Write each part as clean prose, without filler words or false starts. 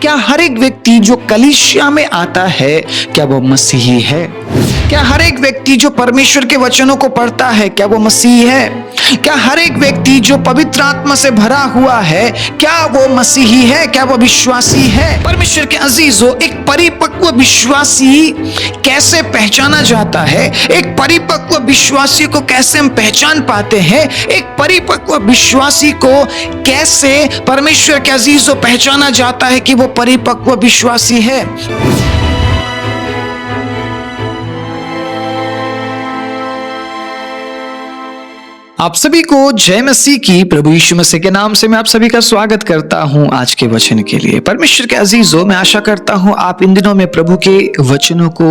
क्या हर एक व्यक्ति जो कलीसिया में आता है क्या वो मसीही है? क्या हर एक व्यक्ति जो परमेश्वर के वचनों को पढ़ता है क्या वो मसीही है? क्या हर एक व्यक्ति जो पवित्र आत्मा से भरा हुआ है क्या वो मसीही है? क्या वो विश्वासी है? परमेश्वर के अजीजों, एक परिपक्व विश्वासी कैसे पहचाना जाता है? एक परिपक्व विश्वासी को कैसे हम पहचान पाते हैं? एक परिपक्व विश्वासी को कैसे परमेश्वर के अजीजों पहचाना जाता है कि वो परिपक्व विश्वासी है? आप सभी को जय मसीह की। प्रभु यीशु मसीह के नाम से मैं आप सभी का स्वागत करता हूं आज के वचन के लिए। परमेश्वर के अजीजों, मैं आशा करता हूं आप इन दिनों में प्रभु के वचनों को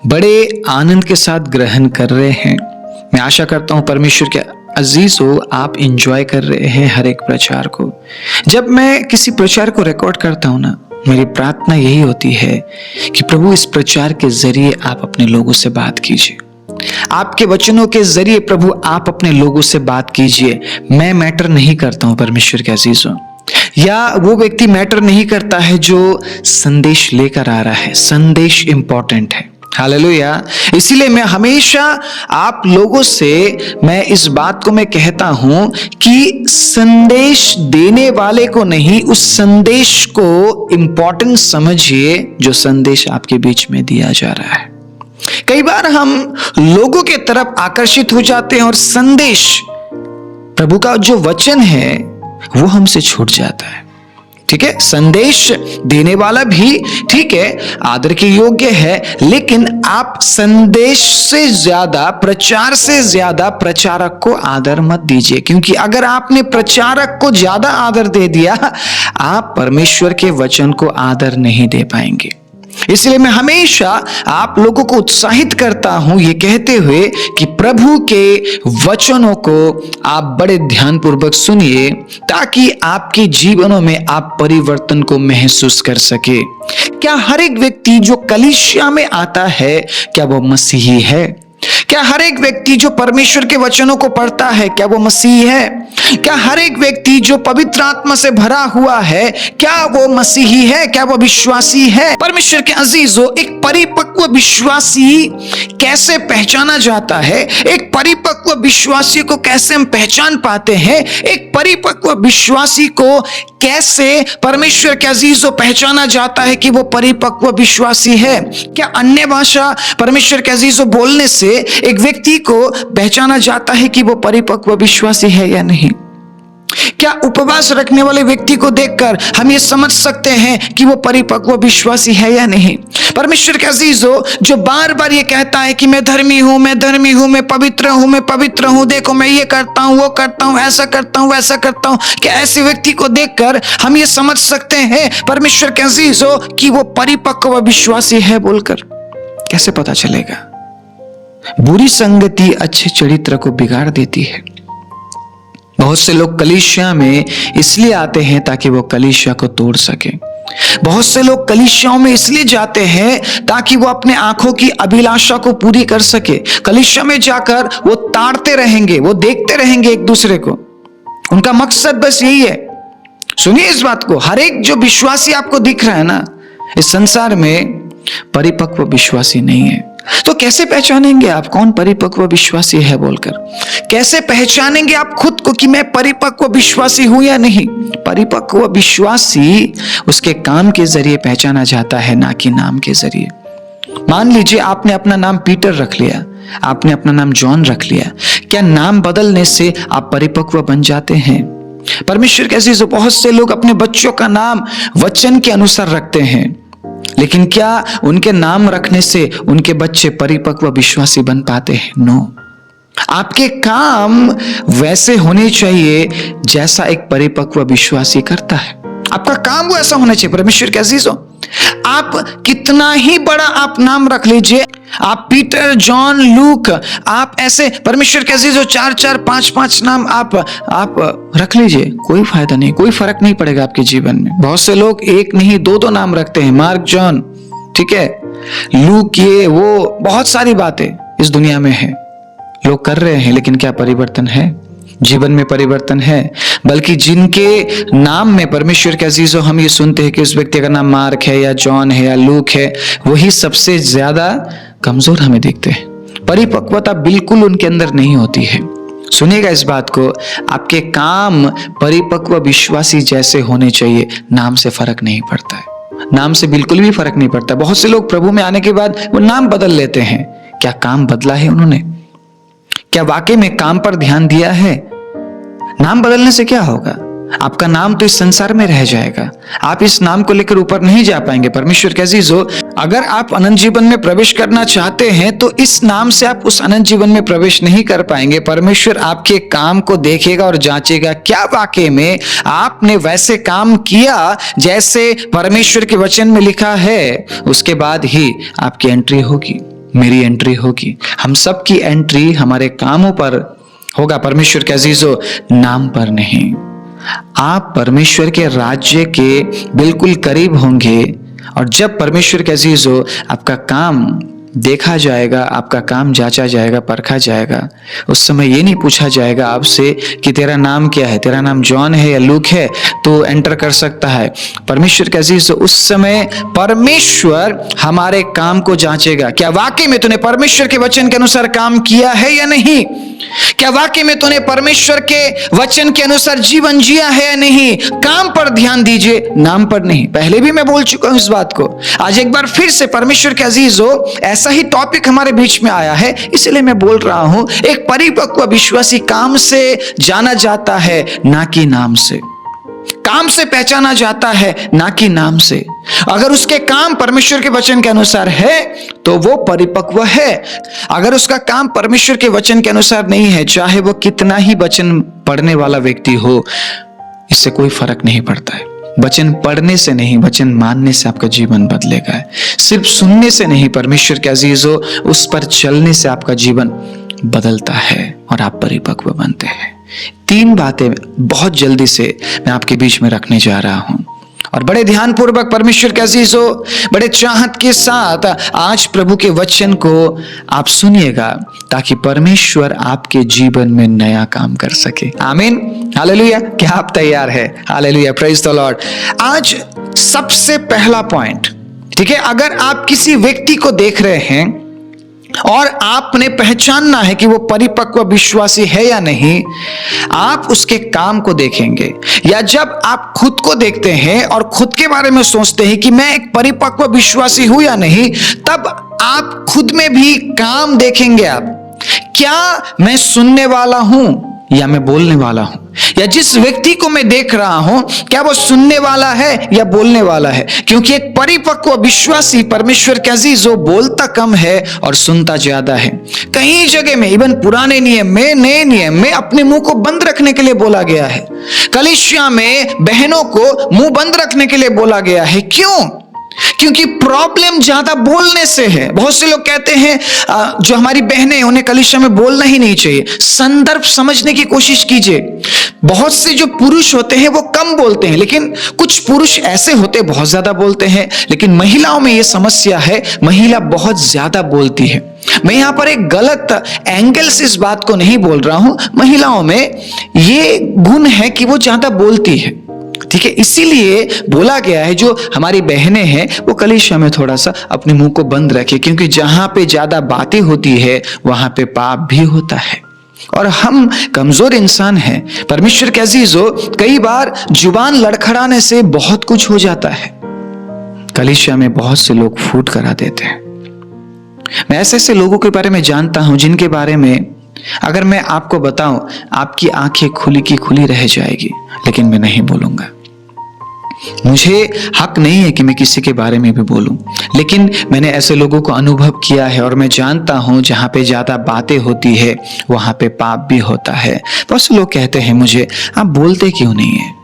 बड़े आनंद के साथ ग्रहण कर रहे हैं। मैं आशा करता हूं परमेश्वर के अजीजों आप एंजॉय कर रहे हैं हर एक प्रचार को। जब मैं किसी प्रचार को रिकॉर्ड करता हूं ना, मेरी प्रार्थना यही होती है कि प्रभु इस प्रचार के जरिए आप अपने लोगों से बात कीजिए। आपके वचनों के जरिए प्रभु आप अपने लोगों से बात कीजिए। मैं मैटर नहीं करता हूं परमेश्वर के अजीजों, या वो व्यक्ति मैटर नहीं करता है जो संदेश लेकर आ रहा है। संदेश इंपॉर्टेंट है। हालेलुया। इसीलिए मैं हमेशा आप लोगों से मैं इस बात को मैं कहता हूं कि संदेश देने वाले को नहीं, उस संदेश को इंपॉर्टेंट समझिए जो संदेश आपके बीच में दिया जा रहा है। कई बार हम लोगों के तरफ आकर्षित हो जाते हैं और संदेश, प्रभु का जो वचन है वो हमसे छूट जाता है। ठीक है, संदेश देने वाला भी ठीक है, आदर के योग्य है, लेकिन आप संदेश से ज्यादा, प्रचार से ज्यादा प्रचारक को आदर मत दीजिए, क्योंकि अगर आपने प्रचारक को ज्यादा आदर दे दिया, आप परमेश्वर के वचन को आदर नहीं दे पाएंगे। इसलिए मैं हमेशा आप लोगों को उत्साहित करता हूं ये कहते हुए कि प्रभु के वचनों को आप बड़े ध्यानपूर्वक सुनिए, ताकि आपके जीवनों में आप परिवर्तन को महसूस कर सके। क्या हर एक व्यक्ति जो कलीसिया में आता है क्या वो मसीही है? क्या हर एक व्यक्ति जो परमेश्वर के वचनों को पढ़ता है क्या वो मसीही है? क्या हर एक व्यक्ति जो पवित्र आत्मा से भरा हुआ है क्या वो मसीही है? क्या वो विश्वासी है? परमेश्वर के अजीजों, एक परिपक्व विश्वासी कैसे पहचाना जाता है? एक परिपक्व विश्वासी को कैसे हम पहचान पाते हैं? एक परिपक्व विश्वासी को कैसे परमेश्वर के अजीजों पहचाना जाता है कि वो परिपक्व विश्वासी है? क्या अन्य भाषा परमेश्वर के अजीजों बोलने से एक व्यक्ति को पहचाना जाता है कि वो परिपक्व विश्वासी है या नहीं? क्या उपवास रखने वाले व्यक्ति को देखकर हम ये समझ सकते हैं कि वो परिपक्व विश्वासी है या नहीं? परमेश्वर के अजीजों, जो बार बार ये कहता है कि मैं धर्मी हूं, मैं धर्मी हूं, मैं पवित्र हूं, मैं पवित्र हूं, देखो मैं ये करता हूं, वो करता हूं, ऐसा करता हूं, वैसा करता हूं, क्या ऐसे व्यक्ति को देखकर हम ये समझ सकते हैं परमेश्वर के अजीजों कि वो परिपक्व विश्वासी है बोलकर? कैसे पता चलेगा? बुरी संगति अच्छे चरित्र को बिगाड़ देती है। बहुत से लोग कलीसिया में इसलिए आते हैं ताकि वो कलीसिया को तोड़ सके। बहुत से लोग कलीसियाओं में इसलिए जाते हैं ताकि वो अपने आंखों की अभिलाषा को पूरी कर सके। कलीसिया में जाकर वो ताड़ते रहेंगे, वो देखते रहेंगे एक दूसरे को। उनका मकसद बस यही है। सुनिए इस बात को, हर एक जो विश्वासी आपको दिख रहा है ना इस संसार में परिपक्व विश्वासी नहीं है। तो कैसे पहचानेंगे आप कौन परिपक्व विश्वासी है बोलकर? कैसे पहचानेंगे आप खुद को कि मैं परिपक्व विश्वासी हूं या नहीं? परिपक्व विश्वासी उसके काम के जरिए पहचाना जाता है, ना कि नाम के जरिए। मान लीजिए आपने अपना नाम पीटर रख लिया, आपने अपना नाम जॉन रख लिया, क्या नाम बदलने से आप परिपक्व बन जाते हैं? परमेश्वर के अजीजों, बहुत से लोग अपने बच्चों का नाम वचन के अनुसार रखते हैं, लेकिन क्या उनके नाम रखने से उनके बच्चे परिपक्व विश्वासी बन पाते हैं? नो। आपके काम वैसे होने चाहिए जैसा एक परिपक्व विश्वासी करता है। आपका काम वो ऐसा होना चाहिए। परमेश्वर के अजीजों, आप कितना ही बड़ा आप नाम रख लीजिए, आप पीटर, जॉन, लूक, आप ऐसे परमेश्वर के अजीजों 4-4, 5-5 नाम आप रख लीजिए, कोई फायदा नहीं, कोई फर्क नहीं पड़ेगा आपके जीवन में। बहुत से लोग एक नहीं 2-2 नाम रखते हैं, मार्क, जॉन, ठीक है, लूक, ये वो बहुत सारी बातें इस दुनिया में है, लोग कर रहे हैं, लेकिन क्या परिवर्तन है? जीवन में परिवर्तन है, बल्कि जिनके नाम में परमेश्वर के अजीजों हम ये सुनते हैं कि उस व्यक्ति का नाम मार्क है या जॉन है या लूक है, वही सबसे ज्यादा कमजोर हमें दिखते हैं। परिपक्वता बिल्कुल उनके अंदर नहीं होती है। सुनिएगा इस बात को, आपके काम परिपक्व विश्वासी जैसे होने चाहिए। नाम से फर्क नहीं पड़ता है, नाम से बिल्कुल भी फर्क नहीं पड़ता। बहुत से लोग प्रभु में आने के बाद वो नाम बदल लेते हैं। क्या काम बदला है उन्होंने? क्या वाकई में काम पर ध्यान दिया है? नाम बदलने से क्या होगा? आपका नाम तो इस संसार में रह जाएगा, आप इस नाम को लेकर ऊपर नहीं जा पाएंगे। परमेश्वर के अजीजों, अगर आप अनंत जीवन में प्रवेश करना चाहते हैं तो इस नाम से आप उस अनंत जीवन में प्रवेश नहीं कर पाएंगे। परमेश्वर आपके काम को देखेगा और जांचेगा, क्या वाकई में आपने वैसे काम किया जैसे परमेश्वर के वचन में लिखा है। उसके बाद ही आपकी एंट्री होगी, मेरी एंट्री होगी, हम सब की एंट्री हमारे कामों पर होगा। परमेश्वर के अजीजों, नाम पर नहीं। आप परमेश्वर के राज्य के बिल्कुल करीब होंगे, और जब परमेश्वर के अजीजों आपका काम देखा जाएगा, आपका काम जांचा जाएगा, परखा जाएगा, उस समय ये नहीं पूछा जाएगा आपसे कि तेरा नाम क्या है, तेरा नाम जॉन है या लूक है, तो एंटर कर सकता है। परमेश्वर के अजीजों, उस समय परमेश्वर हमारे काम को जांचेगा। क्या वाकई में तूने परमेश्वर के वचन के अनुसार काम किया है या नहीं? क्या वाकई में तूने परमेश्वर के वचन के अनुसार जीवन जिया है या नहीं? काम पर ध्यान दीजिए, नाम पर नहीं। पहले भी मैं बोल चुका हूं इस बात को, आज एक बार फिर से परमेश्वर के अजीजों, ऐसा ही टॉपिक हमारे बीच में आया है, इसलिए मैं बोल रहा हूं। एक परिपक्व विश्वासी काम से जाना जाता है, ना कि नाम से। काम से पहचाना जाता है, ना कि नाम से। अगर उसके काम परमेश्वर के वचन के अनुसार है तो वो परिपक्व है। अगर उसका काम परमेश्वर के वचन के अनुसार नहीं है, चाहे वो कितना ही वचन पढ़ने वाला व्यक्ति हो, इससे कोई फर्क नहीं पड़ता है। वचन पढ़ने से नहीं, वचन मानने से आपका जीवन बदलेगा। सिर्फ सुनने से नहीं, परमेश्वर के अजीजों, उस पर चलने से आपका जीवन बदलता है और आप परिपक्व बनते हैं। 3 बातें बहुत जल्दी से मैं आपके बीच में रखने जा रहा हूं, और बड़े ध्यानपूर्वक परमेश्वर के अजीजों, बड़े चाहत के साथ आज प्रभु के वचन को आप सुनिएगा, ताकि परमेश्वर आपके जीवन में नया काम कर सके। आमीन, हालेलुया। क्या आप तैयार है? Hallelujah, praise the Lord. आज सबसे पहला पॉइंट, ठीक है, अगर आप किसी व्यक्ति को देख रहे हैं और आपने पहचानना है कि वो परिपक्व विश्वासी है या नहीं, आप उसके काम को देखेंगे। या जब आप खुद को देखते हैं और खुद के बारे में सोचते हैं कि मैं एक परिपक्व विश्वासी हूं या नहीं, तब आप खुद में भी काम देखेंगे। आप, क्या मैं सुनने वाला हूं या मैं बोलने वाला हूं? या जिस व्यक्ति को मैं देख रहा हूं, क्या वो सुनने वाला है या बोलने वाला है? क्योंकि एक परिपक्व विश्वासी, परमेश्वर के अजीजों, बोलता कम है और सुनता ज्यादा है। कई जगह में, इवन पुराने नियम में, नए नियम में, अपने मुंह को बंद रखने के लिए बोला गया है। कलीसिया में बहनों को मुंह बंद रखने के लिए बोला गया है। क्यों? क्योंकि प्रॉब्लम ज्यादा बोलने से है। बहुत से लोग कहते हैं जो हमारी बहनें, उन्हें कलीसिया में बोलना ही नहीं चाहिए। संदर्भ समझने की कोशिश कीजिए। बहुत से जो पुरुष होते हैं वो कम बोलते हैं, लेकिन कुछ पुरुष ऐसे होते हैं बहुत ज्यादा बोलते हैं। लेकिन महिलाओं में ये समस्या है, महिला बहुत ज्यादा बोलती है। मैं यहां पर एक गलत एंगल से इस बात को नहीं बोल रहा हूं। महिलाओं में ये गुण है कि वो ज्यादा बोलती है, ठीक है। इसीलिए बोला गया है जो हमारी बहनें हैं वो कलीसिया में थोड़ा सा अपने मुंह को बंद रखे, क्योंकि जहां पे ज्यादा बातें होती है वहां पे पाप भी होता है, और हम कमजोर इंसान हैं। परमेश्वर के अजीजों, कई बार जुबान लड़खड़ाने से बहुत कुछ हो जाता है। कलीसिया में बहुत से लोग फूट करा देते हैं। मैं ऐसे ऐसे लोगों के बारे में जानता हूं जिनके बारे में अगर मैं आपको बताऊं, आपकी आंखें खुली की खुली रह जाएगी, लेकिन मैं नहीं बोलूंगा। मुझे हक नहीं है कि मैं किसी के बारे में भी बोलूं, लेकिन मैंने ऐसे लोगों को अनुभव किया है और मैं जानता हूं जहां पे ज्यादा बातें होती है वहां पे पाप भी होता है। बहुत से लोग कहते हैं मुझे, आप बोलते क्यों नहीं है?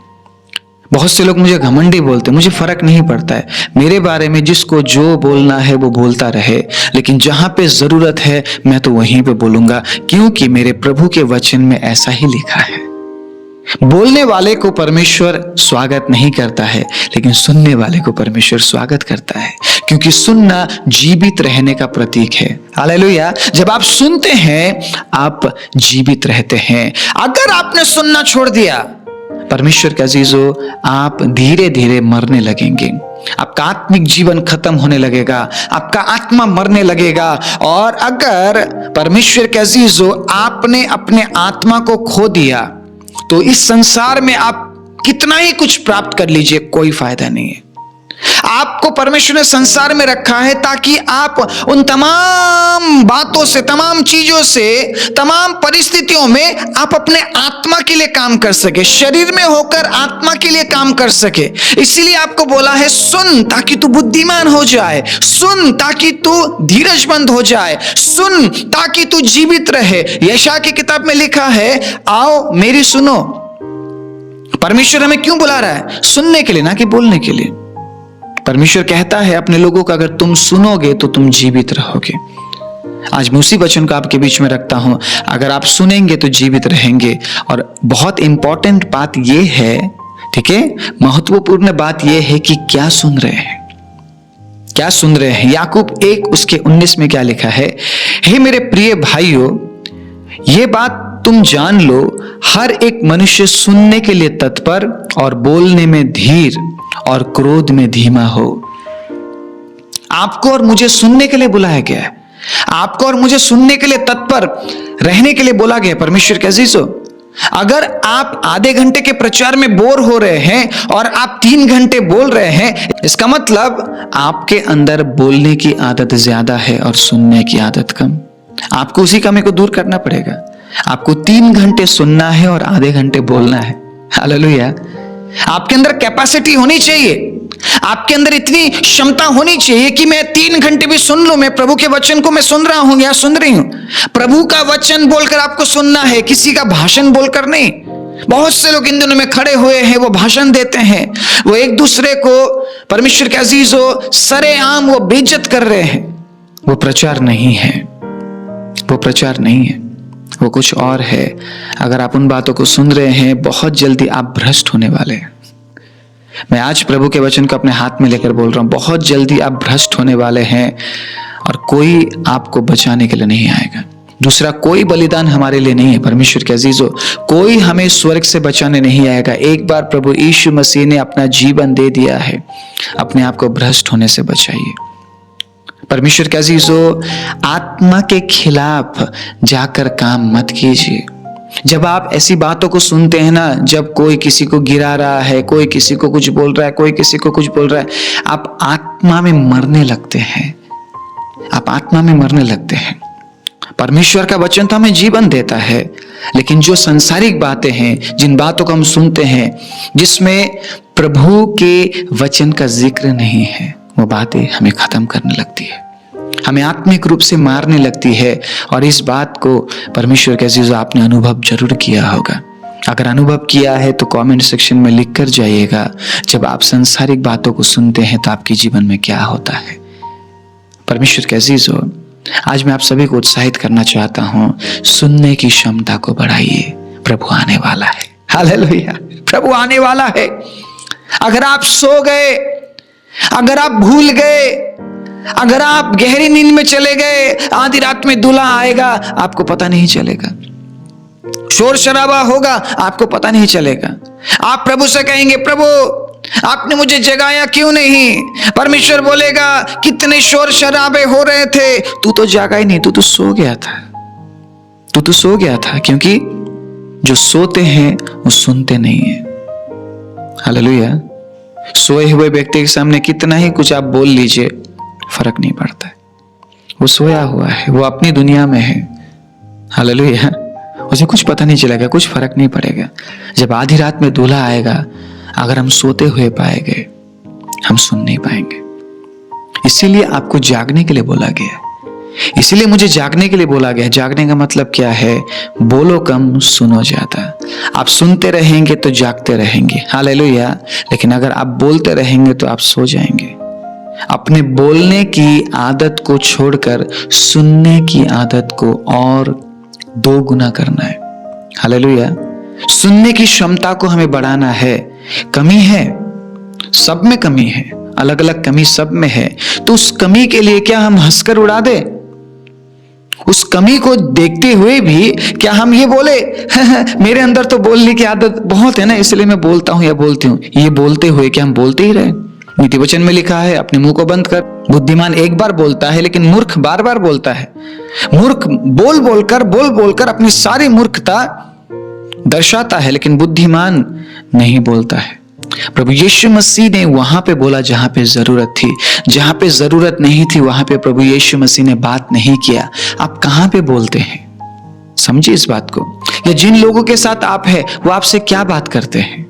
बहुत से लोग मुझे घमंडी बोलते हैं। मुझे फर्क नहीं पड़ता है, मेरे बारे में जिसको जो बोलना है वो बोलता रहे, लेकिन जहां पे जरूरत है मैं तो वहीं पे बोलूंगा, क्योंकि मेरे प्रभु के वचन में ऐसा ही लिखा है। बोलने वाले को परमेश्वर स्वागत नहीं करता है, लेकिन सुनने वाले को परमेश्वर स्वागत करता है, क्योंकि सुनना जीवित रहने का प्रतीक है। हालेलुया। जब आप सुनते हैं आप जीवित रहते हैं। अगर आपने सुनना छोड़ दिया, परमेश्वर के अजीजों, आप धीरे धीरे मरने लगेंगे। आपका आत्मिक जीवन खत्म होने लगेगा, आपका आत्मा मरने लगेगा। और अगर परमेश्वर के अजीजों, आपने अपने आत्मा को खो दिया तो इस संसार में आप कितना ही कुछ प्राप्त कर लीजिए, कोई फायदा नहीं है। आपको परमेश्वर ने संसार में रखा है ताकि आप उन तमाम बातों से, तमाम चीजों से, तमाम परिस्थितियों में आप अपने आत्मा के लिए काम कर सके, शरीर में होकर आत्मा के लिए काम कर सके। इसीलिए आपको बोला है, सुन ताकि तू बुद्धिमान हो जाए, सुन ताकि तू धीरजमंद हो जाए, सुन ताकि तू जीवित रहे। यशायाह की किताब में लिखा है, आओ मेरी सुनो। परमेश्वर हमें क्यों बुला रहा है? सुनने के लिए, ना कि बोलने के लिए। परमेश्वर कहता है अपने लोगों को, अगर तुम सुनोगे तो तुम जीवित रहोगे। आज मैं उसी वचन को आपके बीच में रखता हूं, अगर आप सुनेंगे तो जीवित रहेंगे। और बहुत इंपॉर्टेंट बात यह है, ठीक है, महत्वपूर्ण बात यह है कि क्या सुन रहे हैं, क्या सुन रहे हैं। याकूब 1 उसके 19 में क्या लिखा है, हे मेरे प्रिय भाइयों, ये बात तुम जान लो, हर एक मनुष्य सुनने के लिए तत्पर और बोलने में धीर और क्रोध में धीमा हो। आपको और मुझे सुनने के लिए बुलाया गया है, आपको और मुझे सुनने के लिए तत्पर रहने के लिए बोला गया। परमेश्वर के अजीजों, अगर आप आधे घंटे के प्रचार में बोर हो रहे हैं और आप 3 घंटे बोल रहे हैं, इसका मतलब आपके अंदर बोलने की आदत ज्यादा है और सुनने की आदत कम। आपको उसी कमी को दूर करना पड़ेगा। आपको 3 घंटे सुनना है और आधे घंटे बोलना है। हालेलुया। आपके अंदर कैपेसिटी होनी चाहिए, आपके अंदर इतनी क्षमता होनी चाहिए कि मैं 3 घंटे भी सुन लूं। मैं प्रभु के वचन को मैं सुन रहा हूं या सुन रही हूं। प्रभु का वचन बोलकर आपको सुनना है, किसी का भाषण बोलकर नहीं। बहुत से लोग इन दिनों में खड़े हुए हैं, वो भाषण देते हैं, वो एक दूसरे को, परमेश्वर के अजीजों, सरेआम वो बेइज्जत कर रहे हैं। वो प्रचार नहीं है, वो प्रचार नहीं है, वो कुछ और है। अगर आप उन बातों को सुन रहे हैं, बहुत जल्दी आप भ्रष्ट होने वाले हैं। मैं आज प्रभु के वचन को अपने हाथ में लेकर बोल रहा हूं, बहुत जल्दी आप भ्रष्ट होने वाले हैं और कोई आपको बचाने के लिए नहीं आएगा। दूसरा कोई बलिदान हमारे लिए नहीं है। परमेश्वर के अजीजों, कोई हमें स्वर्ग से बचाने नहीं आएगा। एक बार प्रभु यीशु मसीह ने अपना जीवन दे दिया है, अपने आप को भ्रष्ट होने से बचाइए। परमेश्वर के अजीजों, आत्मा के खिलाफ जाकर काम मत कीजिए। जब आप ऐसी बातों को सुनते हैं ना, जब कोई किसी को गिरा रहा है, कोई किसी को कुछ बोल रहा है, कोई किसी को कुछ बोल रहा है, आप आत्मा में मरने लगते हैं, आप आत्मा में मरने लगते हैं। परमेश्वर का वचन तो हमें जीवन देता है, लेकिन जो सांसारिक बातें हैं, जिन बातों को हम सुनते हैं, जिसमें प्रभु के वचन का जिक्र नहीं है, वो बातें हमें खत्म करने लगती है, हमें आत्मिक रूप से मारने लगती है। और इस बात को परमेश्वर के अजीजों आपने अनुभव जरूर किया होगा। अगर अनुभव किया है तो कमेंट सेक्शन में लिख कर जाइएगा, जब आप सांसारिक बातों को सुनते हैं तो आपके जीवन में क्या होता है। परमेश्वर के अजीजों, आज मैं आप सभी को उत्साहित करना चाहता हूं, सुनने की क्षमता को बढ़ाइए। प्रभु आने वाला है। हालेलुया। प्रभु आने वाला है। अगर आप सो गए, अगर आप भूल गए, अगर आप गहरी नींद में चले गए, आधी रात में दूल्हा आएगा, आपको पता नहीं चलेगा। शोर शराबा होगा, आपको पता नहीं चलेगा। आप प्रभु से कहेंगे, प्रभु आपने मुझे जगाया क्यों नहीं? परमेश्वर बोलेगा, कितने शोर शराबे हो रहे थे, तू तो जागा ही नहीं, तू तो सो गया था, तू तो सो गया था। क्योंकि जो सोते हैं वो सुनते नहीं है। हालेलुया। सोए हुए व्यक्ति के सामने कितना ही कुछ आप बोल लीजिए, फर्क नहीं पड़ता है। वो सोया हुआ है, वो अपनी दुनिया में है। हालेलुया। उसे कुछ पता नहीं चलेगा, कुछ फर्क नहीं पड़ेगा। जब आधी रात में दूल्हा आएगा, अगर हम सोते हुए पाए गए, हम सुन नहीं पाएंगे। इसीलिए आपको जागने के लिए बोला गया, इसीलिए मुझे जागने के लिए बोला गया। जागने का मतलब क्या है? बोलो कम, सुनो ज्यादा। आप सुनते रहेंगे तो जागते रहेंगे। हालेलुया। लेकिन अगर आप बोलते रहेंगे तो आप सो जाएंगे। अपने बोलने की आदत को छोड़कर सुनने की आदत को और 2 गुना करना है। हालेलुया। सुनने की क्षमता को हमें बढ़ाना है। कमी है, सब में कमी है, अलग अलग कमी सब में है। तो उस कमी के लिए क्या हम हंसकर उड़ा दे? उस कमी को देखते हुए भी क्या हम ये बोले मेरे अंदर तो बोलने की आदत बहुत है ना, इसलिए मैं बोलता हूं या बोलती हूं। ये बोलते हुए क्या हम बोलते ही रहे? नीति वचन में लिखा है, अपने मुंह को बंद कर। बुद्धिमान एक बार बोलता है, लेकिन मूर्ख बार बार बोलता है। मूर्ख बोल बोलकर अपनी सारी मूर्खता दर्शाता है, लेकिन बुद्धिमान नहीं बोलता है। प्रभु यीशु मसीह ने वहां पे बोला जहां पे जरूरत थी, जहां पे जरूरत नहीं थी वहां पे प्रभु यीशु मसीह ने बात नहीं किया। आप कहां पे बोलते हैं? समझिए इस बात को। या जिन लोगों के साथ आप हैं वो आपसे क्या बात करते हैं?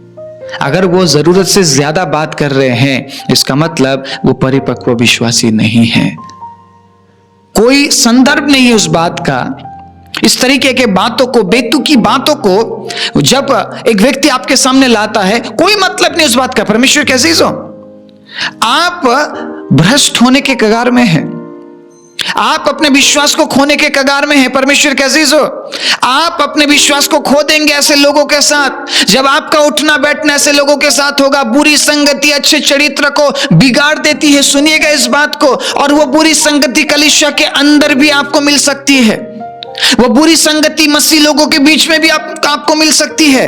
अगर वो जरूरत से ज्यादा बात कर रहे हैं, इसका मतलब वो परिपक्व विश्वासी नहीं है। कोई संदर्भ नहीं है उस बात का। इस तरीके के बातों को, बेतुकी बातों को जब एक व्यक्ति आपके सामने लाता है, कोई मतलब नहीं उस बात का। परमेश्वर के अजीजों, आप भ्रष्ट होने के कगार में हैं। आप अपने विश्वास को खोने के कगार में हैं। परमेश्वर के अजीजों, आप अपने विश्वास को खो देंगे ऐसे लोगों के साथ। जब आपका उठना बैठना ऐसे लोगों के साथ होगा। बुरी संगति अच्छे चरित्र को बिगाड़ देती है, सुनिएगा इस बात को। और वो बुरी संगति कलीसिया के अंदर भी आपको मिल सकती है। वो बुरी संगति मसीह लोगों के बीच में भी आपको मिल सकती है।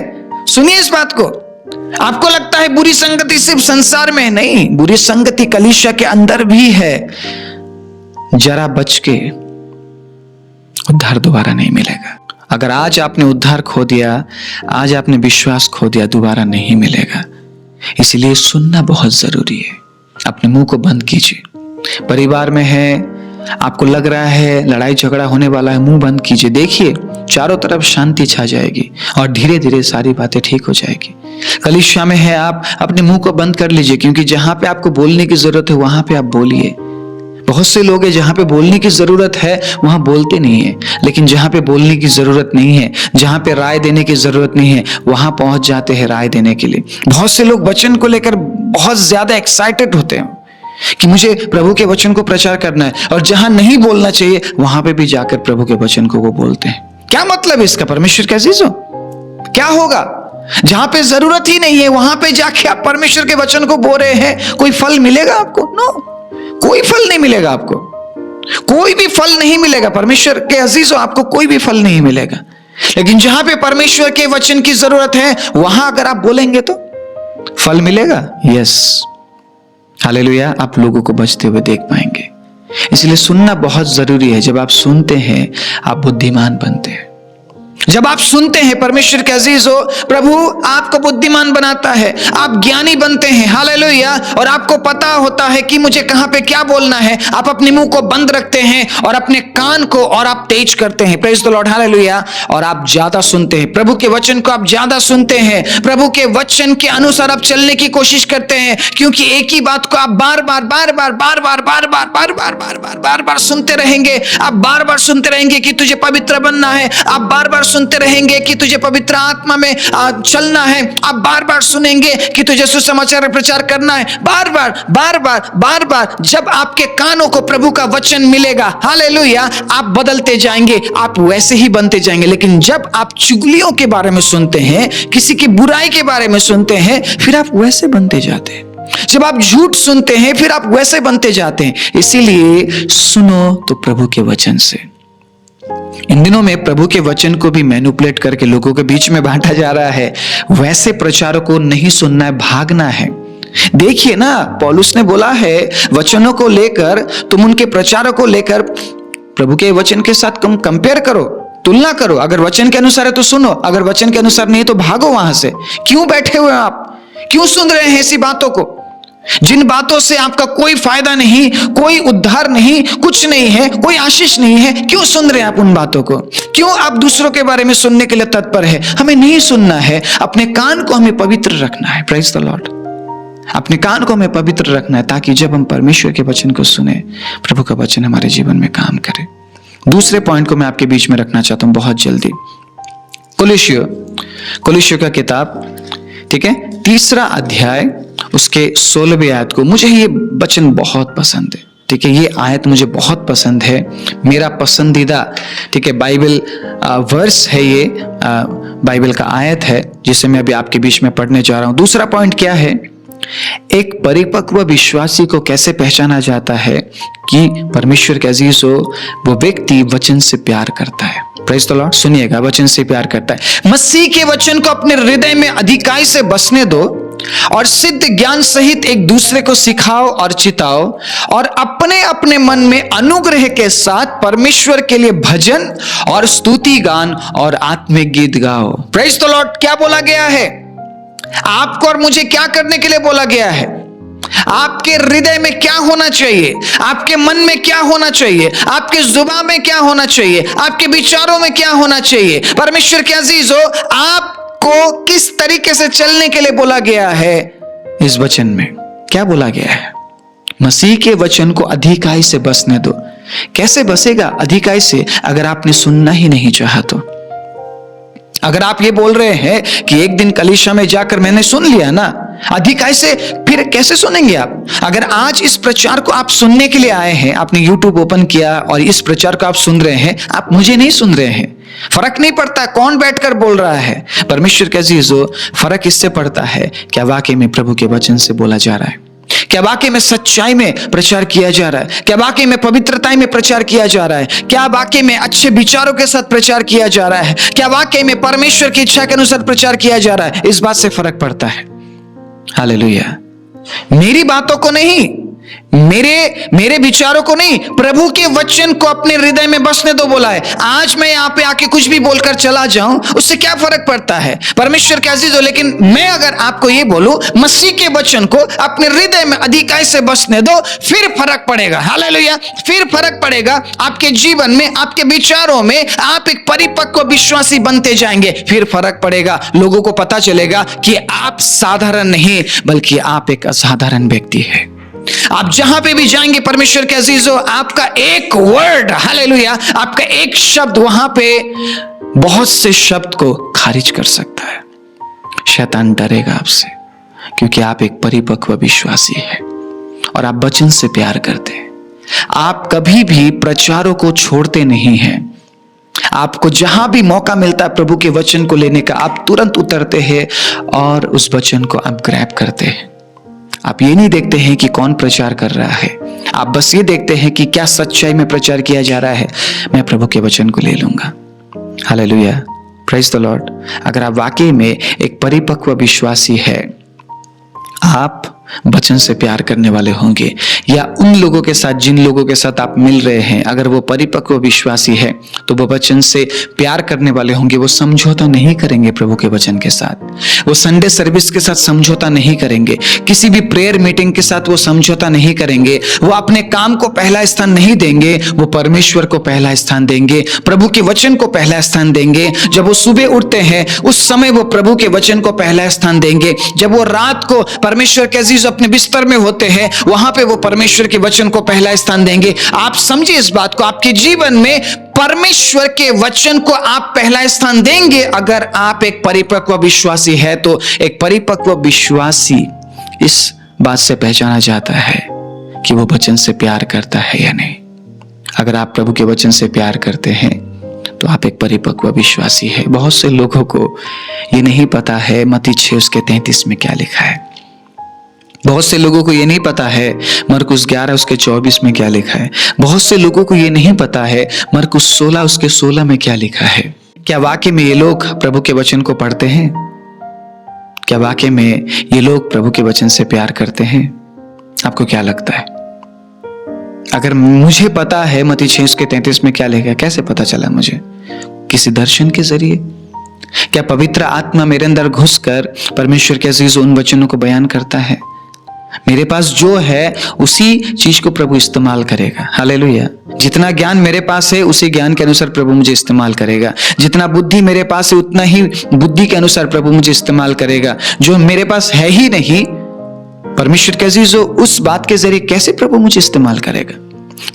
सुनिए इस बात को। आपको लगता है बुरी संगति सिर्फ संसार में है, नहीं, बुरी संगति कलीसिया के अंदर भी है। जरा बच के, उद्धार दोबारा नहीं मिलेगा। अगर आज आपने उद्धार खो दिया, आज आपने विश्वास खो दिया, दोबारा नहीं मिलेगा। इसलिए सुनना बहुत जरूरी है। अपने मुंह को बंद कीजिए। परिवार में है, आपको लग रहा है लड़ाई झगड़ा होने वाला है, मुंह बंद कीजिए। देखिए चारों तरफ शांति छा जाएगी और धीरे धीरे सारी बातें ठीक हो जाएगी। कलीसिया में है, आप अपने मुंह को बंद कर लीजिए, क्योंकि जहां पे आपको बोलने की जरूरत है वहां पे आप बोलिए। बहुत से लोग हैं जहां पे बोलने की जरूरत है वहां बोलते नहीं है, लेकिन जहां पे बोलने की जरूरत नहीं है, जहां पे राय देने की जरूरत नहीं है, वहां पहुंच जाते हैं राय देने के लिए। बहुत से लोग वचन को लेकर बहुत ज्यादा एक्साइटेड होते हैं कि मुझे प्रभु के वचन को प्रचार करना है, और जहां नहीं बोलना चाहिए वहां पे भी जाकर प्रभु के वचन को वो बोलते हैं। क्या मतलब है इसका? परमेश्वर के अजीजों, क्या होगा? जहां पे जरूरत ही नहीं है वहां पे जाके आप परमेश्वर के वचन को बोल रहे हैं, कोई फल मिलेगा आपको? नो, कोई फल नहीं मिलेगा आपको। कोई भी फल नहीं मिलेगा। परमेश्वर के अजीजों, आपको कोई भी फल नहीं मिलेगा। लेकिन जहां पे परमेश्वर के वचन की जरूरत है वहां अगर आप बोलेंगे तो फल मिलेगा। Yes, hallelujah. आप लोगों को बचते हुए देख पाएंगे। इसलिए सुनना बहुत जरूरी है। जब आप सुनते हैं आप बुद्धिमान बनते हैं। जब आप सुनते हैं परमेश्वर के अजीज हो, प्रभु आपको बुद्धिमान बनाता है, आप ज्ञानी बनते हैं। हालेलुया। और आपको पता होता है कि मुझे कहां पे क्या बोलना है। आप अपने मुंह को बंद रखते हैं और अपने कान को और आप तेज करते हैं। Praise the Lord, hallelujah. और आप ज्यादा सुनते हैं, प्रभु के वचन को आप ज्यादा सुनते हैं। प्रभु के वचन के अनुसार आप चलने की कोशिश करते हैं, क्योंकि एक ही बात को आप बार बार सुनते रहेंगे। आप बार बार सुनते रहेंगे कि तुझे पवित्र बनना है। आप बार बार सुनते रहेंगे कि तुझे पवित्र आत्मा में चलना है। आप बार बार सुनेंगे कि तुझे सुसमाचार प्रचार करना है। बार बार जब आपके कानों को प्रभु का वचन मिलेगा, हालेलुया, आप बदलते जाएंगे, आप वैसे ही बनते जाएंगे। लेकिन जब आप चुगलियों के बारे में सुनते हैं, किसी की बुराई के बारे में सुनते हैं, फिर आप वैसे बनते जाते हैं। जब आप झूठ सुनते हैं फिर आप वैसे बनते जाते हैं। इसीलिए सुनो तो प्रभु के वचन से। इन दिनों में प्रभु के वचन को भी मैनिपुलेट करके लोगों के बीच में बांटा जा रहा है। वैसे प्रचारों को नहीं सुनना है, भागना है। देखिए ना, पौलुस ने बोला है वचनों को लेकर, तुम उनके प्रचारों को लेकर प्रभु के वचन के साथ तुम कंपेयर करो, तुलना करो। अगर वचन के अनुसार है तो सुनो, अगर वचन के अनुसार नहीं है तो भागो वहां से। क्यों बैठे हुए आप? क्यों सुन रहे हैं ऐसी बातों को, जिन बातों से आपका कोई फायदा नहीं, कोई उद्धार नहीं, कुछ नहीं है, कोई आशीष नहीं है? क्यों सुन रहे हैं आप उन बातों को? क्यों आप दूसरों के बारे में सुनने के लिए तत्पर है? हमें नहीं सुनना है। अपने कान को हमें पवित्र रखना है। Praise the Lord. अपने कान को हमें पवित्र रखना है, ताकि जब हम परमेश्वर के वचन को सुने, प्रभु का वचन हमारे जीवन में काम करे। दूसरे पॉइंट को मैं आपके बीच में रखना चाहता हूं बहुत जल्दी। कुलुस्सियों का किताब, ठीक है, 3 अध्याय उसके 16वें आयत को, मुझे ये वचन बहुत पसंद है। ठीक है, ये आयत मुझे बहुत पसंद है, मेरा पसंदीदा, ठीक है, बाइबल वर्स है ये, बाइबल का आयत है जिसे मैं अभी आपके बीच में पढ़ने जा रहा हूं। दूसरा पॉइंट क्या है, एक परिपक्व विश्वासी को कैसे पहचाना जाता है कि परमेश्वर के अजीज हो, वो व्यक्ति वचन से प्यार करता है। Praise the Lord. सुनिएगा, वचन से प्यार करता है। मसीह के वचन को अपने हृदय में अधिकाई से बसने दो और सिद्ध ज्ञान सहित एक दूसरे को सिखाओ और चिताओ, और अपने अपने मन में अनुग्रह के साथ परमेश्वर के लिए भजन और स्तुति गान और आत्मिक गीत गाओ। Praise the Lord. क्या बोला गया है? आपको और मुझे क्या करने के लिए बोला गया है? आपके हृदय में क्या होना चाहिए, आपके मन में क्या होना चाहिए, आपके जुबान में क्या होना चाहिए, आपके विचारों में क्या होना चाहिए। परमेश्वर के अजीजों, आपको किस तरीके से चलने के लिए बोला गया है? इस वचन में क्या बोला गया है? मसीह के वचन को अधिकाई से बसने दो। कैसे बसेगा अधिकाई से? अगर आपने सुनना ही नहीं चाहा तो। अगर आप ये बोल रहे हैं कि एक दिन कलीसिया में जाकर मैंने सुन लिया ना, अधिकाई से, फिर कैसे सुनेंगे आप? अगर आज इस प्रचार को आप सुनने के लिए आए हैं, आपने YouTube ओपन किया और इस प्रचार को आप सुन रहे हैं, आप मुझे नहीं सुन रहे हैं, फर्क नहीं पड़ता कौन बैठकर बोल रहा है। परमेश्वर के अजीजों, फर्क इससे पड़ता है क्या वाकई में प्रभु के वचन से बोला जा रहा है, क्या वाकई में सच्चाई में प्रचार किया जा रहा है, क्या वाकई में पवित्रता में प्रचार किया जा रहा है, क्या वाकई में अच्छे विचारों के साथ प्रचार किया जा रहा है, क्या वाकई में परमेश्वर की इच्छा के अनुसार प्रचार किया जा रहा है। इस बात से फर्क पड़ता है। हालेलुया। मेरी बातों को नहीं, मेरे विचारों को नहीं, प्रभु के वचन को अपने हृदय में बसने दो बोला है। आज मैं यहां पे आके कुछ भी बोलकर चला जाऊं, उससे क्या फर्क पड़ता है? परमेश्वर के अजीजों, लेकिन मैं अगर आपको ये बोलूं मसीह के वचन को अपने हृदय में अधिकाई से बसने दो, फिर फर्क पड़ेगा। हालेलुया। फिर फर्क पड़ेगा आपके जीवन में, आपके विचारों में। आप एक परिपक्व विश्वासी बनते जाएंगे, फिर फर्क पड़ेगा। लोगों को पता चलेगा कि आप साधारण नहीं बल्कि आप एक असाधारण व्यक्ति है। आप जहां पे भी जाएंगे परमेश्वर के अजीजों, आपका एक वर्ड, हालेलुया, आपका एक शब्द वहां पे बहुत से शब्द को खारिज कर सकता है। शैतान डरेगा आपसे, क्योंकि आप एक परिपक्व विश्वासी है और आप वचन से प्यार करते हैं। आप कभी भी प्रचारों को छोड़ते नहीं हैं। आपको जहां भी मौका मिलता है प्रभु के वचन को लेने का, आप तुरंत उतरते हैं और उस वचन को आप ग्रैब करते हैं। आप ये नहीं देखते हैं कि कौन प्रचार कर रहा है, आप बस ये देखते हैं कि क्या सच्चाई में प्रचार किया जा रहा है। मैं प्रभु के वचन को ले लूंगा। हालेलुया। Praise the Lord. अगर आप वाकई में एक परिपक्व विश्वासी है, आप वचन से प्यार करने वाले होंगे, या उन लोगों के साथ जिन लोगों के साथ आप मिल रहे हैं, अगर वो परिपक्व विश्वासी है तो वो वचन से प्यार करने वाले होंगे। वो समझौता नहीं करेंगे प्रभु के वचन के साथ, वो संडे सर्विस के साथ समझौता नहीं करेंगे, किसी भी प्रेयर मीटिंग के साथ वो समझौता नहीं करेंगे, वो अपने काम को पहला स्थान नहीं देंगे, वो परमेश्वर को पहला स्थान देंगे, प्रभु के वचन को पहला स्थान देंगे। जब वो सुबह उठते हैं उस समय वो प्रभु के वचन को पहला स्थान देंगे। जब वो रात को परमेश्वर के अपने बिस्तर में होते हैं, वहां पे वो परमेश्वर के वचन को पहला स्थान देंगे। आप समझिए इस बात को, आपके जीवन में परमेश्वर के वचन को आप पहला स्थान देंगे। अगर आप एक परिपक्व विश्वासी है तो एक परिपक्व विश्वासी इस बात से पहचाना जाता है कि वो वचन से प्यार करता है या नहीं। अगर आप प्रभु के वचन से प्यार करते हैं तो आप एक परिपक्व विश्वासी है। बहुत से लोगों को ये नहीं पता है मत्ती 6:33 में क्या लिखा है। बहुत से लोगों को ये नहीं पता है मरकुस 11:24 में क्या लिखा है। बहुत से लोगों को ये नहीं पता है मरकुस 16:16 में क्या लिखा है। क्या वाकई में ये लोग प्रभु के वचन को पढ़ते हैं? क्या वाकई में ये लोग प्रभु के वचन से प्यार करते हैं? आपको क्या लगता है? अगर मुझे पता है मत्ती 6:33 में क्या लिखा है, कैसे पता चला मुझे? किसी दर्शन के जरिए? क्या पवित्र आत्मा मेरे अंदर घुसकर परमेश्वर के अजीज उन वचनों को बयान करता है? मेरे पास जो है उसी चीज को प्रभु इस्तेमाल करेगा। हालेलुया। जितना ज्ञान मेरे पास है उसी ज्ञान के अनुसार प्रभु मुझे इस्तेमाल करेगा। जितना बुद्धि मेरे पास है उतना ही बुद्धि के अनुसार प्रभु मुझे इस्तेमाल करेगा। जो मेरे पास है ही नहीं, परमेश्वर के अजीजों, उस बात के जरिए कैसे प्रभु मुझे इस्तेमाल करेगा?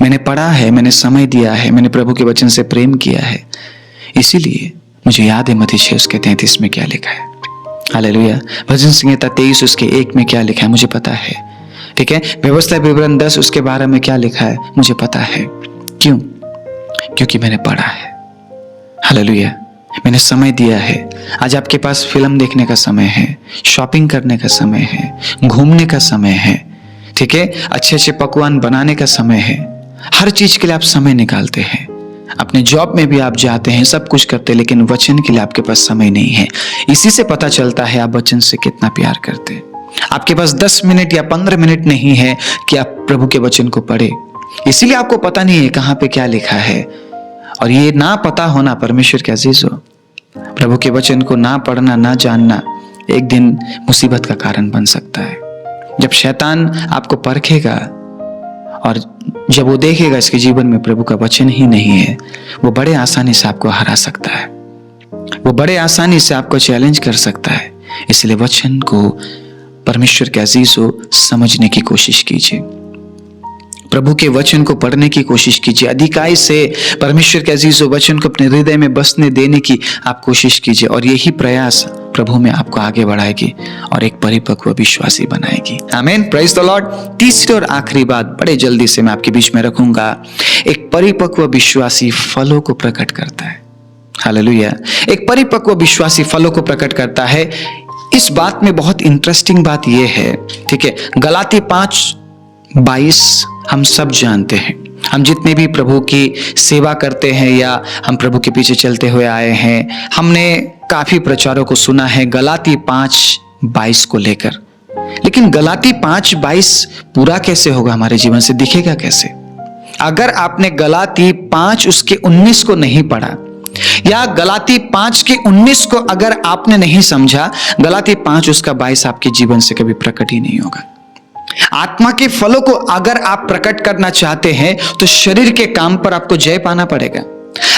मैंने पढ़ा है, मैंने समय दिया है, मैंने प्रभु के वचन से प्रेम किया है, इसीलिए मुझे याद है मत्ती 6:33 में क्या लिखा है। हालेलुया। भजन संहिता 23:1 में क्या लिखा है मुझे पता है। ठीक है, व्यवस्था विवरण 10 उसके 12 में क्या लिखा है मुझे पता है। क्यों? क्योंकि मैंने पढ़ा है। हालेलुया, मैंने समय दिया है। आज आपके पास फिल्म देखने का समय है, शॉपिंग करने का समय है, घूमने का समय है, ठीक है, अच्छे अच्छे पकवान बनाने का समय है। हर चीज के लिए आप समय निकालते हैं। अपने जॉब में भी आप जाते हैं, सब कुछ करते हैं, लेकिन वचन के लिए आपके पास समय नहीं है। इसी से पता चलता है आप वचन से कितना प्यार करते हैं। आपके पास 10 मिनट या 15 मिनट नहीं है कि आप प्रभु के वचन को पढ़े। इसीलिए आपको पता नहीं है कहां पे क्या लिखा है। और ये ना पता होना परमेश्वर के अजीज हो, प्रभु के वचन को ना पढ़ना, ना जानना एक दिन मुसीबत का कारण बन सकता है। जब शैतान आपको परखेगा और जब वो देखेगा इसके जीवन में प्रभु का वचन ही नहीं है, वो बड़े आसानी से आपको हरा सकता है, वो बड़े आसानी से आपको चैलेंज कर सकता है। इसलिए वचन को परमेश्वर के अजीज हो समझने की कोशिश कीजिए, प्रभु के वचन को पढ़ने की कोशिश कीजिए, अधिकाई से परमेश्वर के अजीज वचन को अपने हृदय में बसने देने की आप कोशिश कीजिए। और यही प्रयास प्रभु में आपको आगे बढ़ाएगी और एक परिपक्व विश्वासी बनाएगी। आमीन, प्रेज द लॉर्ड। तीसरी और आखिरी बात बड़े जल्दी से मैं आपके बीच में रखूंगा। एक परिपक्व विश्वासी फलों को प्रकट करता है। हालेलुया, एक परिपक्व विश्वासी फलों को प्रकट करता है। इस बात में बहुत इंटरेस्टिंग बात यह है, ठीक है, गलाती 5:22 हम सब जानते हैं। हम जितने भी प्रभु की सेवा करते हैं या हम प्रभु के पीछे चलते हुए आए हैं, हमने काफी प्रचारों को सुना है गलाती 5:22 को लेकर। लेकिन गलाती 5:22 पूरा कैसे होगा हमारे जीवन से, दिखेगा कैसे? अगर आपने गलाती 5 उसके 19 को नहीं पढ़ा, या गलाती 5 के 19 को अगर आपने नहीं समझा, गलाती 5 उसका 22 आपके जीवन से कभी प्रकट ही नहीं होगा। आत्मा के फलों को अगर आप प्रकट करना चाहते हैं तो शरीर के काम पर आपको जय पाना पड़ेगा।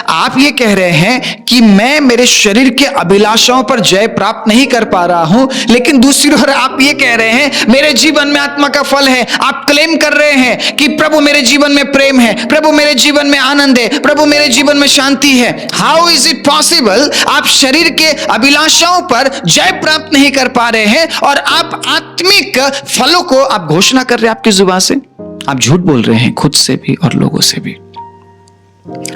आप ये कह रहे हैं कि मैं मेरे शरीर के अभिलाषाओं पर जय प्राप्त नहीं कर पा रहा हूं, लेकिन दूसरी ओर आप ये कह रहे हैं मेरे जीवन में आत्मा का फल है। आप क्लेम कर रहे हैं कि प्रभु मेरे जीवन में प्रेम है, प्रभु मेरे जीवन में आनंद है, प्रभु मेरे जीवन में शांति है। How is it possible? आप शरीर के अभिलाषाओं पर जय प्राप्त नहीं कर पा रहे हैं और आप आत्मिक फलों को आप घोषणा कर रहे हैं आपकी जुबान से। आप झूठ बोल रहे हैं खुद से भी और लोगों से भी।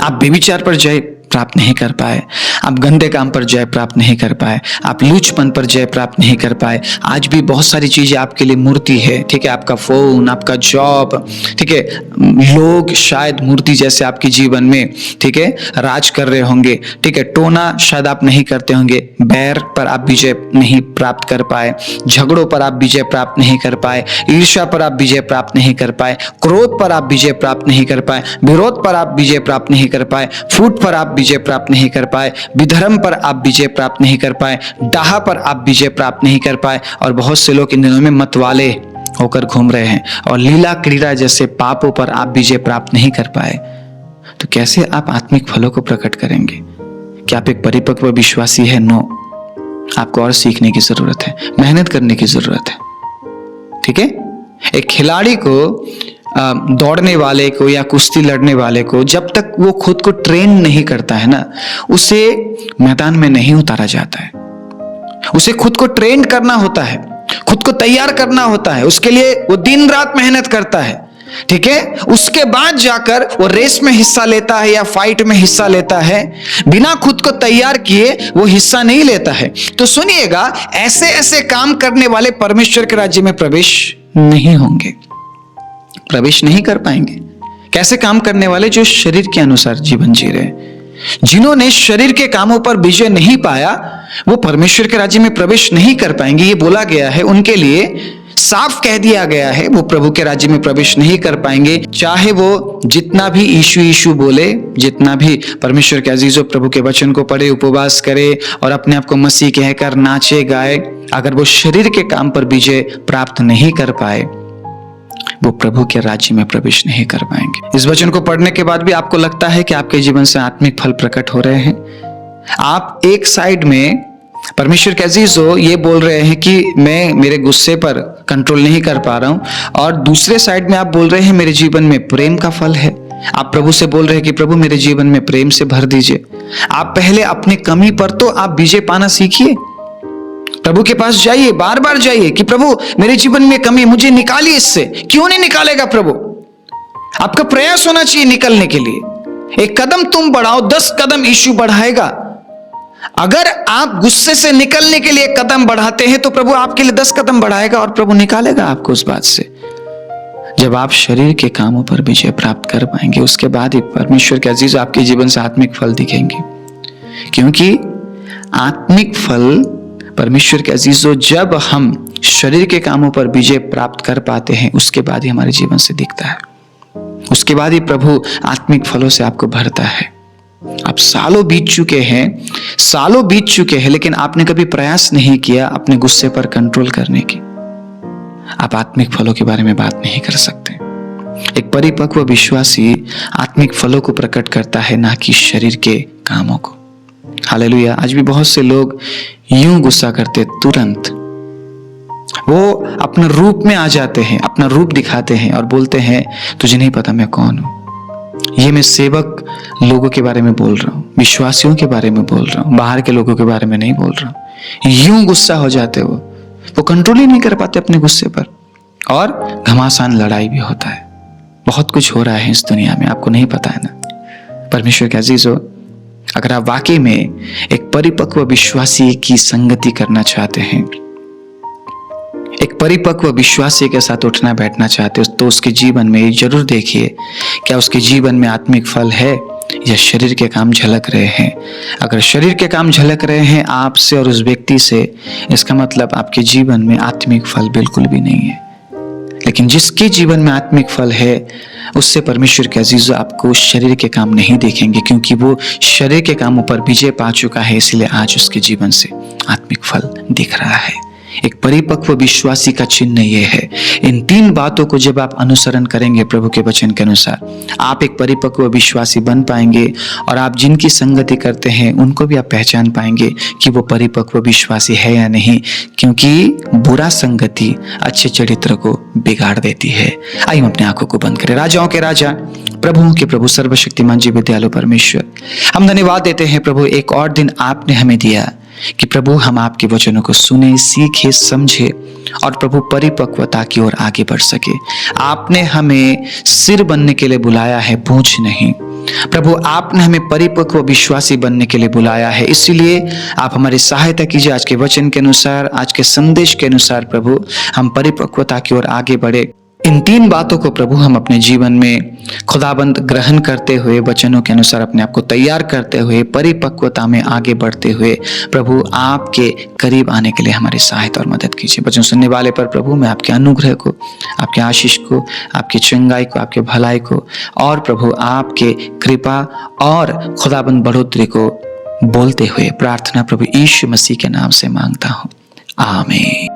आप बेविचार पर जय प्राप्त नहीं कर पाए, आप गंदे काम पर जय प्राप्त नहीं कर पाए, आप लूचपन पर जय प्राप्त नहीं कर पाए। आज भी बहुत सारी चीजें आपके लिए मूर्ति है, ठीक है, आपका फोन, आपका जॉब, ठीक है, लोग शायद मूर्ति जैसे आपके जीवन में, ठीक है, राज कर रहे होंगे, ठीक है, टोना शायद आप नहीं करते होंगे, बैर पर आप विजय नहीं प्राप्त कर पाए, झगड़ों पर आप विजय प्राप्त नहीं कर पाए, ईर्ष्या पर आप विजय प्राप्त नहीं कर पाए, क्रोध पर आप विजय प्राप्त नहीं कर पाए, विरोध पर आप विजय प्राप्त नहीं कर पाए, फूट पर आप विजय प्राप्त नहीं कर पाए, विधर्म पर आप विजय प्राप्त नहीं कर पाए, डाहा पर आप विजय प्राप्त नहीं कर पाए। और बहुत से लोग इन दिनों में मतवाले होकर घूम रहे हैं और लीला क्रीड़ा जैसे पापों पर आप विजय प्राप्त नहीं कर पाए। तो कैसे आप आत्मिक फलों को प्रकट करेंगे? क्या आप एक परिपक्व विश्वासी है? नो, आपको और सीखने की जरूरत है, मेहनत करने की जरूरत है, ठीक है। एक खिलाड़ी को, दौड़ने वाले को या कुश्ती लड़ने वाले को जब तक वो खुद को ट्रेन नहीं करता है ना, उसे मैदान में नहीं उतारा जाता है। उसे खुद को ट्रेन करना होता है, खुद को तैयार करना होता है, उसके लिए वो दिन रात मेहनत करता है, ठीक है। उसके बाद जाकर वो रेस में हिस्सा लेता है या फाइट में हिस्सा लेता है। बिना खुद को तैयार किए वो हिस्सा नहीं लेता है। तो सुनिएगा, ऐसे ऐसे काम करने वाले परमेश्वर के राज्य में प्रवेश नहीं होंगे, प्रवेश नहीं कर पाएंगे। कैसे काम करने वाले? जो शरीर के अनुसार जीवन जी रहे, जिन्होंने शरीर के कामों पर विजय नहीं पाया, वो परमेश्वर के राज्य में प्रवेश नहीं कर पाएंगे। ये बोला गया है, उनके लिए साफ कह दिया गया है, वो प्रभु के राज्य में प्रवेश नहीं कर पाएंगे। चाहे वो जितना भी यीशु यीशु बोले, जितना भी परमेश्वर के अजीजों प्रभु के वचन को पढ़े, उपवास करे और अपने आप को मसीह कहकर नाचे गाए, अगर वो शरीर के काम पर विजय प्राप्त नहीं कर पाए, वो प्रभु के राज्य में प्रवेश नहीं कर पाएंगे। इस वचन को पढ़ने के बाद भी आपको लगता है कि आपके जीवन से आत्मिक फल प्रकट हो रहे हैं? आप एक साइड में परमेश्वर के अजीजों ये बोल रहे हैं कि मैं मेरे गुस्से पर कंट्रोल नहीं कर पा रहा हूं, और दूसरे साइड में आप बोल रहे हैं मेरे जीवन में प्रेम का फल है। आप प्रभु से बोल रहे हैं कि प्रभु मेरे जीवन में प्रेम से भर दीजिए। आप पहले अपनी कमी पर तो आप विजय पाना सीखिए, प्रभु के पास जाइए, बार बार जाइए कि प्रभु मेरे जीवन में कमी, मुझे निकालिए इससे। क्यों नहीं निकालेगा प्रभु? आपका प्रयास होना चाहिए निकलने के लिए। एक कदम तुम बढ़ाओ, 10 कदम यीशु बढ़ाएगा। अगर आप गुस्से से निकलने के लिए एक कदम बढ़ाते हैं तो प्रभु आपके लिए 10 कदम बढ़ाएगा और प्रभु निकालेगा आपको उस बात से। जब आप शरीर के कामों पर विजय प्राप्त कर पाएंगे, उसके बाद ही परमेश्वर के अजीज आपके जीवन से आत्मिक फल दिखेंगे। क्योंकि आत्मिक फल परमेश्वर के अजीजों, जब हम शरीर के कामों पर विजय प्राप्त कर पाते हैं, उसके बाद ही हमारे जीवन से दिखता है। उसके बाद ही प्रभु आत्मिक फलों से आपको भरता है। आप सालों बीत चुके हैं, लेकिन आपने कभी प्रयास नहीं किया अपने गुस्से पर कंट्रोल करने की। आप आत्मिक फलों के बारे में बात नहीं कर सकते। एक परिपक्व विश्वासी आत्मिक फलों को प्रकट करता है, ना कि शरीर के कामों को। हालेलुया। आज भी बहुत से लोग यूं गुस्सा करते, तुरंत वो अपने रूप में आ जाते हैं, अपना रूप दिखाते हैं और बोलते हैं तुझे नहीं पता मैं कौन हूं। ये मैं सेवक लोगों के बारे में बोल रहा हूं, विश्वासियों के बारे में बोल रहा हूं, बाहर के लोगों के बारे में नहीं बोल रहा हूं। यूं गुस्सा हो जाते वो कंट्रोल ही नहीं कर पाते अपने गुस्से पर, और घमासान लड़ाई भी होता है। बहुत कुछ हो रहा है इस दुनिया में, आपको नहीं पता है ना। परमेश्वर के अजीजों, अगर आप वाकई में एक परिपक्व विश्वासी की संगति करना चाहते हैं, एक परिपक्व विश्वासी के साथ उठना बैठना चाहते हो, तो उसके जीवन में जरूर देखिए क्या उसके जीवन में आत्मिक फल है या शरीर के काम झलक रहे हैं। अगर शरीर के काम झलक रहे हैं आपसे और उस व्यक्ति से, इसका मतलब आपके जीवन में आत्मिक फल बिल्कुल भी नहीं है। लेकिन जिसके जीवन में आत्मिक फल है, उससे परमेश्वर के अजीजों आपको शरीर के काम नहीं देखेंगे, क्योंकि वो शरीर के कामों पर विजय पा चुका है। इसलिए आज उसके जीवन से आत्मिक फल दिख रहा है। एक परिपक्व विश्वासी का चिन्ह ये है। इन 3 बातों को जब आप अनुसरण करेंगे प्रभु के वचन के अनुसार, आप एक परिपक्व विश्वासी बन पाएंगे और आप जिनकी संगति करते हैं उनको भी आप पहचान पाएंगे कि वो परिपक्व विश्वासी है या नहीं, क्योंकि बुरा संगति अच्छे चरित्र को बिगाड़ देती है। आइए हम अपनी आंखों को बंद करें। राजाओं के राजा, प्रभुओं के प्रभु, सर्वशक्तिमान जी विद्यालु परमेश्वर, हम धन्यवाद देते हैं प्रभु, एक और दिन आपने हमें दिया कि प्रभु हम आपके वचनों को सुने, सीखे, समझे और प्रभु परिपक्वता की ओर आगे बढ़ सके। आपने हमें सिर बनने के लिए बुलाया है, पूंछ नहीं। प्रभु आपने हमें परिपक्व विश्वासी बनने के लिए बुलाया है, इसीलिए आप हमारी सहायता कीजिए। आज के वचन के अनुसार, आज के संदेश के अनुसार प्रभु हम परिपक्वता की ओर आगे बढ़े। इन 3 बातों को प्रभु हम अपने जीवन में खुदाबंद ग्रहण करते हुए, वचनों के अनुसार अपने आप को तैयार करते हुए, परिपक्वता में आगे बढ़ते हुए प्रभु आपके करीब आने के लिए हमारी सहायता और मदद कीजिए। वचन सुनने वाले पर प्रभु मैं आपके अनुग्रह को, आपके आशीष को, आपकी चंगाई को, आपके भलाई को और प्रभु आपके कृपा और खुदाबंद बढ़ोतरी को बोलते हुए प्रार्थना प्रभु यीशु मसीह के नाम से मांगता हूँ, आमीन।